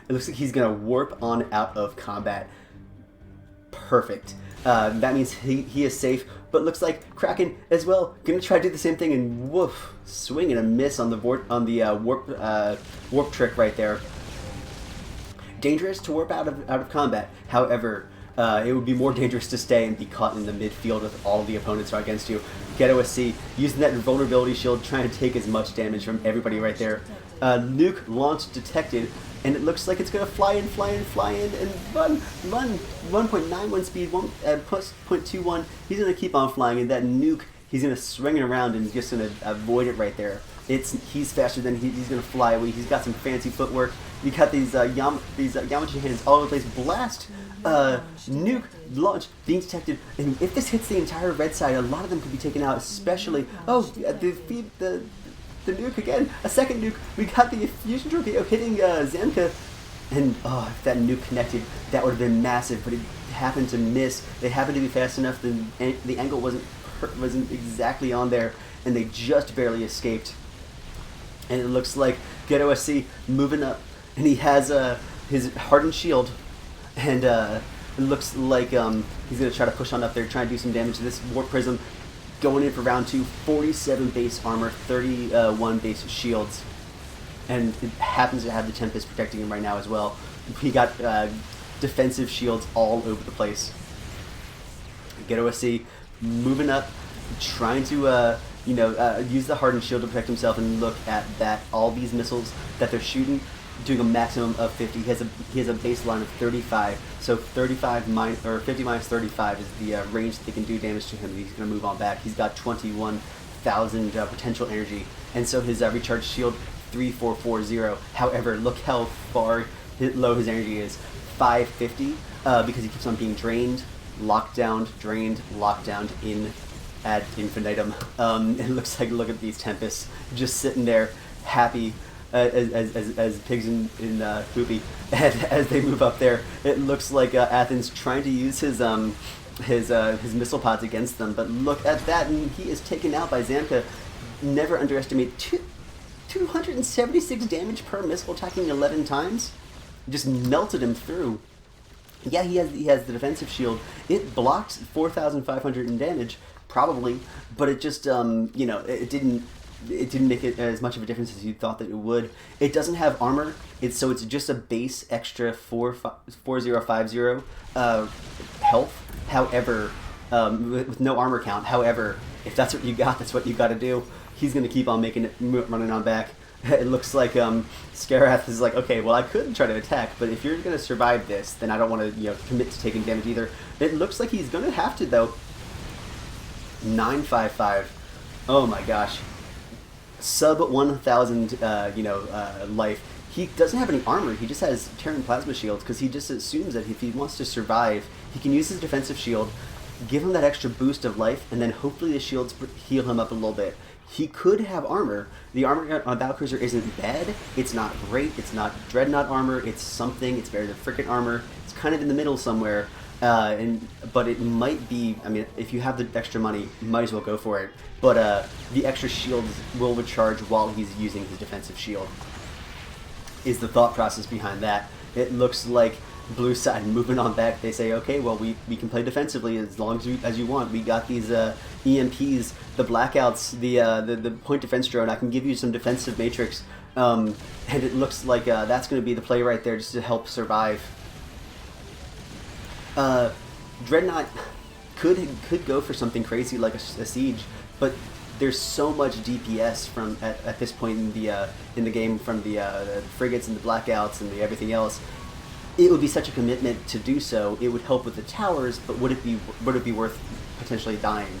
It looks like he's going to warp on out of combat. Perfect. That means he is safe, but looks like Kraken as well going to try to do the same thing, and woof, swing and a miss on the warp trick right there. Dangerous to warp out of combat. However, it would be more dangerous to stay and be caught in the midfield with all the opponents are against you. Get OSC using that vulnerability shield, trying to take as much damage from everybody right there. Nuke launch detected, and it looks like it's going to fly in, and run. 1.91 speed, plus 0.21. He's going to keep on flying, and that nuke, he's going to swing it around and just going to avoid it right there. He's faster than he's going to fly away. He's got some fancy footwork. You got these Yamato hands all over the place. Blast, nuke, launch, being detected. And if this hits the entire red side, a lot of them could be taken out. Especially, the nuke again. A second nuke. We got the fusion torpedo hitting Zamka. And if that nuke connected, that would have been massive. But it happened to miss. They happened to be fast enough. The angle wasn't exactly on there, and they just barely escaped. And it looks like Get OSC moving up, and he has his hardened shield, and it looks like he's going to try to push on up there, try and do some damage to this Warp Prism. Going in for round 2, 47 base armor, 31 base shields, and it happens to have the Tempest protecting him right now as well. He got defensive shields all over the place. Get OSC moving up, trying to use the hardened shield to protect himself, and look at that. All these missiles that they're shooting, doing a maximum of 50. He has a baseline of 35. So 50 minus 35 is the range that they can do damage to him. He's going to move on back. He's got 21,000 potential energy, and so his recharge shield 3440. However, look how low his energy is. 550 because he keeps on being drained, lockdown, in ad infinitum. It looks like, look at these Tempests just sitting there happy as pigs in poopy, and as they move up there, it looks like Athens trying to use his missile pods against them. But look at that, and he is taken out by Zamka. Never underestimate 276 damage per missile, attacking 11 times. Just melted him through. Yeah, he has the defensive shield. It blocked 4,500 in damage, probably, but it just it didn't make it as much of a difference as you thought that it would. It doesn't have armor. It's just a base extra 4050 health. However, with no armor count. However, if that's what you got, that's what you got to do. He's going to keep on running on back. It looks like Scarath is like, okay, well I could try to attack, but if you're going to survive this, then I don't want to commit to taking damage either. It looks like he's going to have to though. 955. Oh my gosh. Sub 1,000 life. He doesn't have any armor. He just has Terran Plasma Shields because he just assumes that if he wants to survive, he can use his defensive shield, give him that extra boost of life, and then hopefully the shields heal him up a little bit. He could have armor. The armor on Battlecruiser isn't bad. It's not great. It's not Dreadnought armor. It's something. It's better than frickin' armor. It's kind of in the middle somewhere. But it might be, I mean, if you have the extra money, you might as well go for it. But the extra shields will recharge while he's using his defensive shield, is the thought process behind that. It looks like blue side moving on back. They say, okay, well, we can play defensively as long as you want. We got these EMPs, the blackouts, the point defense drone. I can give you some defensive matrix. And it looks like that's going to be the play right there just to help survive. Dreadnought could go for something crazy like a siege, but there's so much DPS from at this point in the game from the frigates and the blackouts and the everything else. It would be such a commitment to do so. It would help with the towers, but would it be worth potentially dying?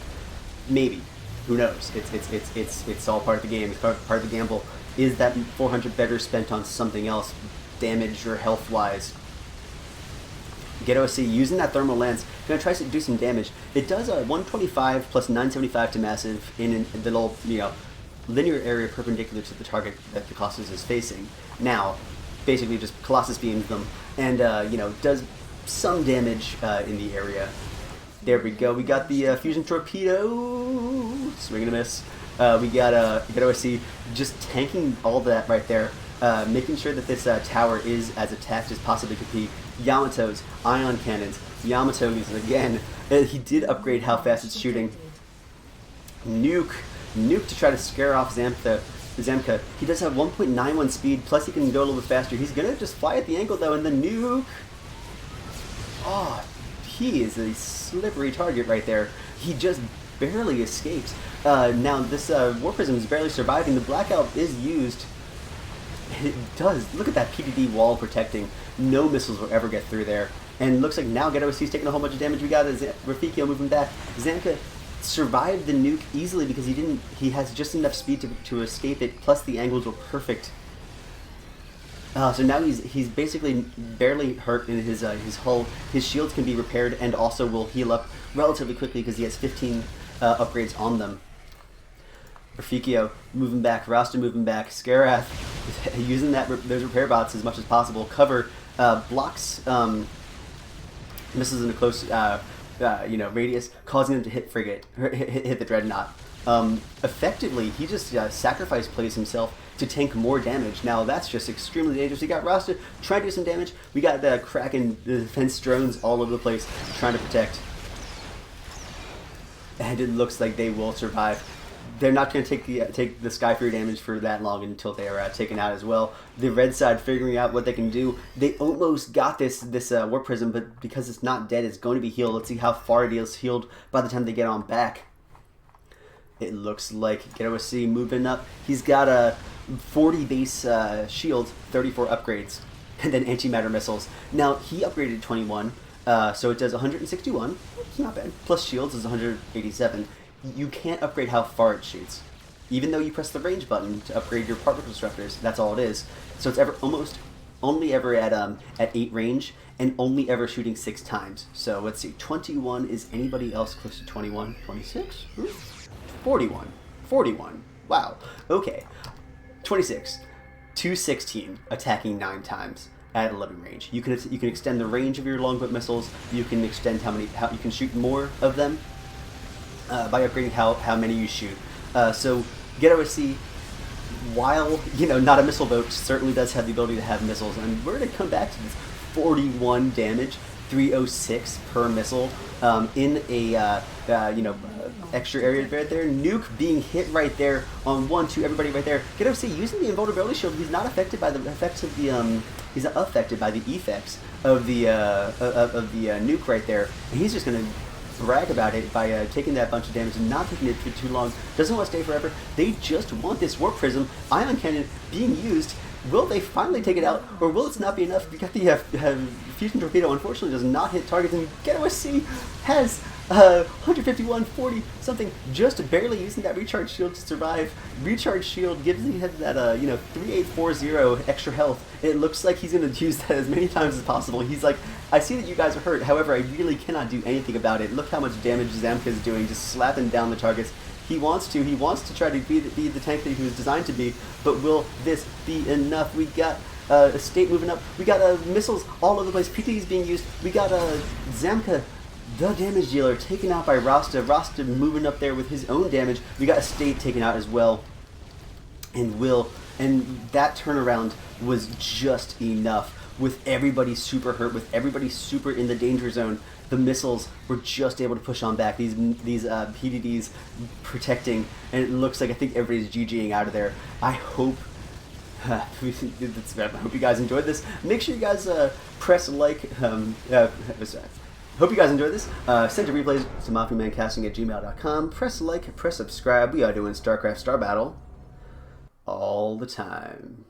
Maybe. Who knows? It's all part of the game. It's part of the gamble. Is that 400 better spent on something else, damage or health wise? Get OC using that thermal lens. Gonna try to do some damage. It does a 125 plus 975 to massive in the little linear area perpendicular to the target that the Colossus is facing. Now, basically just Colossus beams them and does some damage in the area. There we go. We got the fusion torpedo, swing and a miss. We got OC just tanking all that right there, making sure that this tower is as attacked as possibly could be. Yamato's ion cannons. Yamato's again. He did upgrade how fast it's shooting. Nuke to try to scare off Zamka. He does have 1.91 speed, plus he can go a little bit faster. He's gonna just fly at the angle though, and the nuke. Oh, he is a slippery target right there. He just barely escapes. Now this War Prism is barely surviving. The blackout is used. It does. Look at that PDD wall protecting. No missiles will ever get through there. And looks like now Get OC's taking a whole bunch of damage. We got Rafficio moving back. Zamka survived the nuke easily because he has just enough speed to escape it, plus the angles were perfect. So now he's basically barely hurt in his hull. His shields can be repaired and also will heal up relatively quickly because he has 15 upgrades on them. Rafficio moving back, Rasta moving back, Scarath using those repair bots as much as possible. Cover blocks missiles in a close radius, causing them to hit frigate, hit the dreadnought. Effectively, he just sacrifice plays himself to tank more damage. Now that's just extremely dangerous. We got Rasta trying to do some damage. We got the Kraken defense drones all over the place trying to protect. And it looks like they will survive. They're not going to take the Skyfury damage for that long until they are taken out as well. The red side figuring out what they can do. They almost got this War Prism, but because it's not dead, it's going to be healed. Let's see how far it is healed by the time they get on back. It looks like Get OC moving up. He's got a 40 base shield, 34 upgrades, and then antimatter missiles. Now he upgraded 21, so it does 161. It's not bad. Plus shields is 187. You can't upgrade how far it shoots. Even though you press the range button to upgrade your particle disruptors, that's all it is. So it's only ever at 8 range and only ever shooting 6 times. So let's see, 21, is anybody else close to 21? 26? 41. 41. Wow. Okay. 26. 216, attacking 9 times at 11 range. You can extend the range of your longbow missiles. You can extend how you can shoot more of them. By upgrading how many you shoot. So Get OC, while not a missile boat, certainly does have the ability to have missiles, and we're going to come back to this 41 damage, 306 per missile in a extra area right there. Nuke being hit right there on 1-2, everybody right there. Get OC using the invulnerability shield. He's not affected by the effects of the he's not affected by the effects of the nuke right there, and he's just going to brag about it by taking that bunch of damage and not taking it for too long. Doesn't want to stay forever. They just want this Warp Prism Ion Cannon being used. Will they finally take it out, or will it not be enough? We got the Fusion Torpedo, unfortunately, does not hit targets, and Ghetto SC has 151, 40 something, just barely using that Recharge Shield to survive. Recharge Shield gives him that 3840 extra health. It looks like he's going to use that as many times as possible. He's like, I see that you guys are hurt, however, I really cannot do anything about it. Look how much damage Zamka is doing, just slapping down the targets. He wants to try to be the tank that he was designed to be, but will this be enough? We got a state moving up, we got missiles all over the place, PTs being used, we got Zamka, the damage dealer, taken out by Rasta. Rasta moving up there with his own damage. We got a state taken out as well, and that turnaround was just enough. With everybody super hurt, with everybody super in the danger zone, the missiles were just able to push on back. These PDDs protecting, and it looks like I think everybody's GGing out of there. I hope you guys enjoyed this. Make sure you guys press like. Hope you guys enjoyed this. Send your replays to MaffumanCasting@gmail.com. Press like, press subscribe. We are doing StarCraft Star Battle all the time.